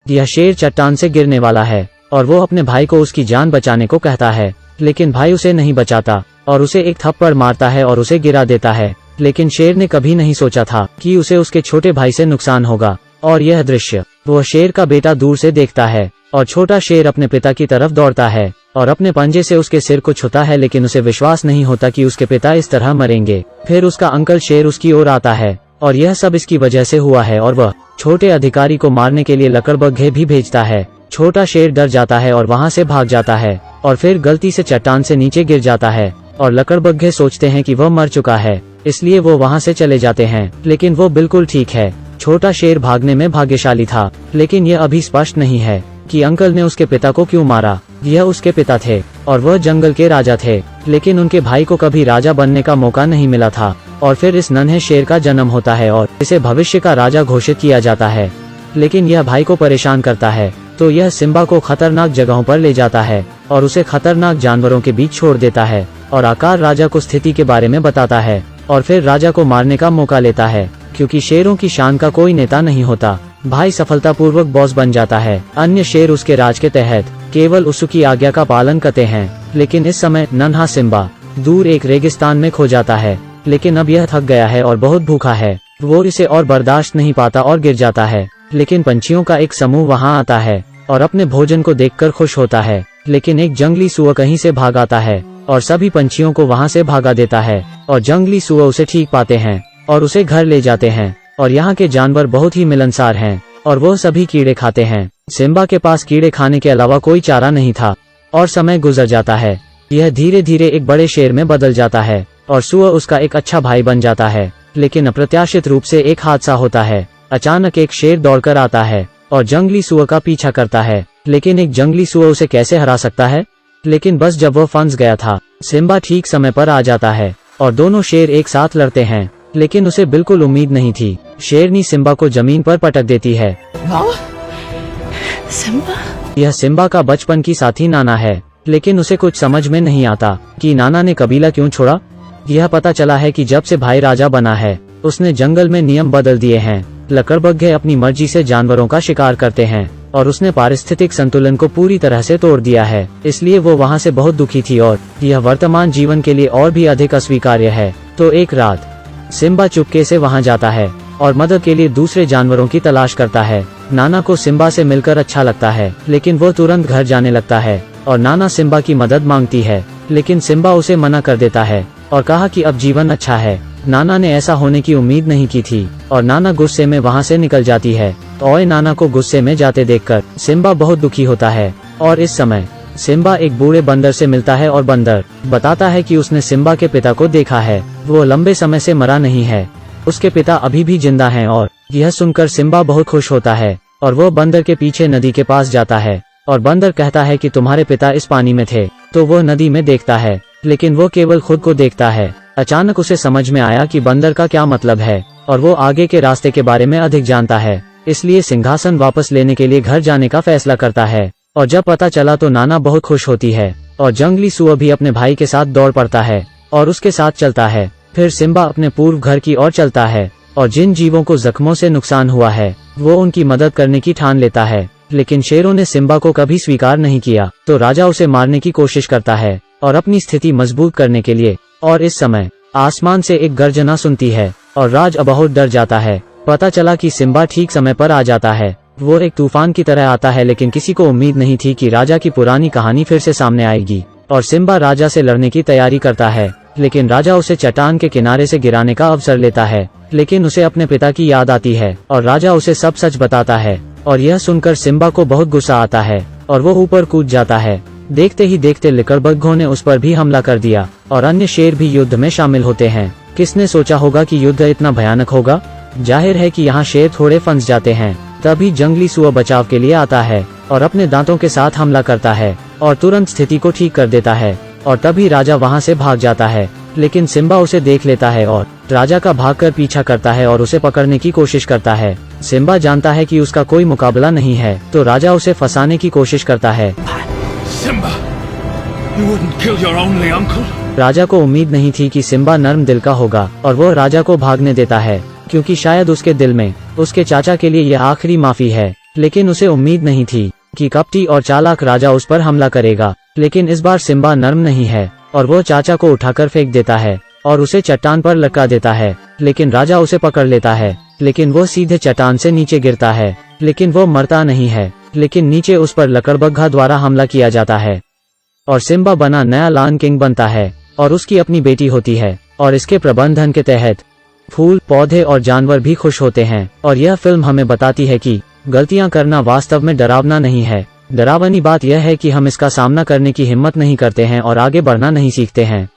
यह शेर चट्टान से गिरने वाला है और वो अपने भाई को उसकी जान बचाने को कहता है, लेकिन भाई उसे नहीं बचाता और उसे एक थप्पड़ मारता है और उसे गिरा देता है। लेकिन शेर ने कभी नहीं सोचा था कि उसे उसके छोटे भाई से नुकसान होगा। और यह दृश्य वो शेर का बेटा दूर से देखता है और छोटा शेर अपने पिता की तरफ दौड़ता है और अपने पंजे से उसके सिर को छूता है, लेकिन उसे विश्वास नहीं होता कि उसके पिता इस तरह मरेंगे। फिर उसका अंकल शेर उसकी ओर आता है और यह सब इसकी वजह से हुआ है और वह छोटे अधिकारी को मारने के लिए लकड़बग्घे भी भेजता है। छोटा शेर डर जाता है और वहाँ से भाग जाता है और फिर गलती से चट्टान से नीचे गिर जाता है और लकड़बग्घे सोचते हैं कि वह मर चुका है, इसलिए वो वहाँ से चले जाते हैं। लेकिन वो बिल्कुल ठीक है। छोटा शेर भागने में भाग्यशाली था, लेकिन यह अभी स्पष्ट नहीं है कि अंकल ने उसके पिता को क्यों मारा। यह उसके पिता थे और वह जंगल के राजा थे, लेकिन उनके भाई को कभी राजा बनने का मौका नहीं मिला था। और फिर इस नन्हे शेर का जन्म होता है और इसे भविष्य का राजा घोषित किया जाता है। लेकिन यह भाई को परेशान करता है, तो यह सिम्बा को खतरनाक जगहों पर ले जाता है और उसे खतरनाक जानवरों के बीच छोड़ देता है और आकार राजा को स्थिति के बारे में बताता है और फिर राजा को मारने का मौका लेता है, क्योंकि शेरों की शान का कोई नेता नहीं होता। भाई सफलतापूर्वक बॉस बन जाता है। अन्य शेर उसके राज के तहत केवल उसकी आज्ञा का पालन करते हैं। लेकिन इस समय नन्हा सिम्बा दूर एक रेगिस्तान में खो जाता है, लेकिन अब यह थक गया है और बहुत भूखा है। वो इसे और बर्दाश्त नहीं पाता और गिर जाता है। लेकिन पंछियों का एक समूह वहाँ आता है और अपने भोजन को देखकर खुश होता है। लेकिन एक जंगली सुअर कहीं से भाग आता है और सभी पंछियों को वहाँ से भागा देता है और जंगली सुअर उसे ठीक पाते हैं और उसे घर ले जाते हैं। और यहाँ के जानवर बहुत ही मिलनसार हैं और वो सभी कीड़े खाते हैं। सिम्बा के पास कीड़े खाने के अलावा कोई चारा नहीं था और समय गुजर जाता है। यह धीरे धीरे एक बड़े शेर में बदल जाता है और सुअर उसका एक अच्छा भाई बन जाता है। लेकिन अप्रत्याशित रूप से एक हादसा होता है। अचानक एक शेर दौड़कर आता है और जंगली सुअर का पीछा करता है। लेकिन एक जंगली सुअर उसे कैसे हरा सकता है? लेकिन बस जब वो फंस गया था, सिम्बा ठीक समय पर आ जाता है और दोनों शेर एक साथ लड़ते हैं। लेकिन उसे बिल्कुल उम्मीद नहीं थी। शेरनी सिम्बा को जमीन पर पटक देती है। सिम्बा? यह सिम्बा का बचपन की साथी नाना है, लेकिन उसे कुछ समझ में नहीं आता कि नाना ने कबीला क्यों छोड़ा। यह पता चला है कि जब से भाई राजा बना है, उसने जंगल में नियम बदल दिए हैं। लकड़बग्घे अपनी मर्जी से जानवरों का शिकार करते हैं और उसने पारिस्थितिक संतुलन को पूरी तरह से तोड़ दिया है। इसलिए वो वहाँ से बहुत दुखी थी और यह वर्तमान जीवन के लिए और भी अधिक अस्वीकार्य है। तो एक रात सिम्बा चुपके से वहाँ जाता है और मदद के लिए दूसरे जानवरों की तलाश करता है। नाना को सिम्बा से मिलकर अच्छा लगता है, लेकिन वो तुरंत घर जाने लगता है और नाना सिम्बा की मदद मांगती है। लेकिन सिम्बा उसे मना कर देता है और कहा कि अब जीवन अच्छा है। नाना ने ऐसा होने की उम्मीद नहीं की थी और नाना गुस्से में वहाँ से निकल जाती है। ओए नाना को गुस्से में जाते देखकर सिम्बा बहुत दुखी होता है। और इस समय सिम्बा एक बूढ़े बंदर से मिलता है और बंदर बताता है कि उसने सिम्बा के पिता को देखा है। वो लंबे समय से मरा नहीं है, उसके पिता अभी भी जिंदा हैं। और यह सुनकर सिम्बा बहुत खुश होता है और वो बंदर के पीछे नदी के पास जाता है और बंदर कहता है कि तुम्हारे पिता इस पानी में थे। तो वो नदी में देखता है, लेकिन वो केवल खुद को देखता है। अचानक उसे समझ में आया कि बंदर का क्या मतलब है और वो आगे के रास्ते के बारे में अधिक जानता है। इसलिए सिंहासन वापस लेने के लिए घर जाने का फैसला करता है। और जब पता चला तो नाना बहुत खुश होती है और जंगली सुअर भी अपने भाई के साथ दौड़ पड़ता है और उसके साथ चलता है। फिर सिम्बा अपने पूर्व घर की ओर चलता है और जिन जीवों को जख्मों से नुकसान हुआ है वो उनकी मदद करने की ठान लेता है। लेकिन शेरों ने सिम्बा को कभी स्वीकार नहीं किया, तो राजा उसे मारने की कोशिश करता है और अपनी स्थिति मजबूत करने के लिए। और इस समय आसमान से एक गर्जना सुनती है और राज बहुत डर जाता है। पता चला कि सिम्बा ठीक समय पर आ जाता है। वो एक तूफान की तरह आता है, लेकिन किसी को उम्मीद नहीं थी कि राजा की पुरानी कहानी फिर से सामने आएगी। और सिम्बा राजा से लड़ने की तैयारी करता है, लेकिन राजा उसे चट्टान के किनारे से गिराने का अवसर लेता है। लेकिन उसे अपने पिता की याद आती है और राजा उसे सब सच बताता है। और यह सुनकर सिम्बा को बहुत गुस्सा आता है और वो ऊपर कूद जाता है। देखते ही देखते लकड़बग्घों ने उस पर भी हमला कर दिया और अन्य शेर भी युद्ध में शामिल होते हैं। किसने सोचा होगा कि युद्ध इतना भयानक होगा? जाहिर है कि यहाँ शेर थोड़े फंस जाते हैं। तभी जंगली सुअर बचाव के लिए आता है और अपने दांतों के साथ हमला करता है और तुरंत स्थिति को ठीक कर देता है। और तभी राजा वहाँ से भाग जाता है, लेकिन सिम्बा उसे देख लेता है और राजा का भागकर पीछा करता है और उसे पकड़ने की कोशिश करता है। सिम्बा जानता है कि उसका कोई मुकाबला नहीं है, तो राजा उसे फंसाने की कोशिश करता है। Simba, you wouldn't kill your only uncle? राजा को उम्मीद नहीं थी कि सिम्बा नर्म दिल का होगा और वो राजा को भागने देता है, क्योंकि शायद उसके दिल में उसके चाचा के लिए यह आखिरी माफी है। लेकिन उसे उम्मीद नहीं थी कि कपटी और चालाक राजा उस पर हमला करेगा। लेकिन इस बार सिम्बा नर्म नहीं है और वो चाचा को उठाकर फेंक देता है और उसे चट्टान पर लटका देता है। लेकिन राजा उसे पकड़ लेता है, लेकिन वो सीधे चट्टान से नीचे गिरता है, लेकिन वो मरता नहीं है। लेकिन नीचे उस पर लकड़बग्घा द्वारा हमला किया जाता है और सिम्बा बना नया लायन किंग बनता है और उसकी अपनी बेटी होती है। और इसके प्रबंधन के तहत फूल, पौधे और जानवर भी खुश होते हैं। और यह फिल्म हमें बताती है कि गलतियां करना वास्तव में डरावना नहीं है। डरावनी बात यह है कि हम इसका सामना करने की हिम्मत नहीं करते हैं और आगे बढ़ना नहीं सीखते हैं।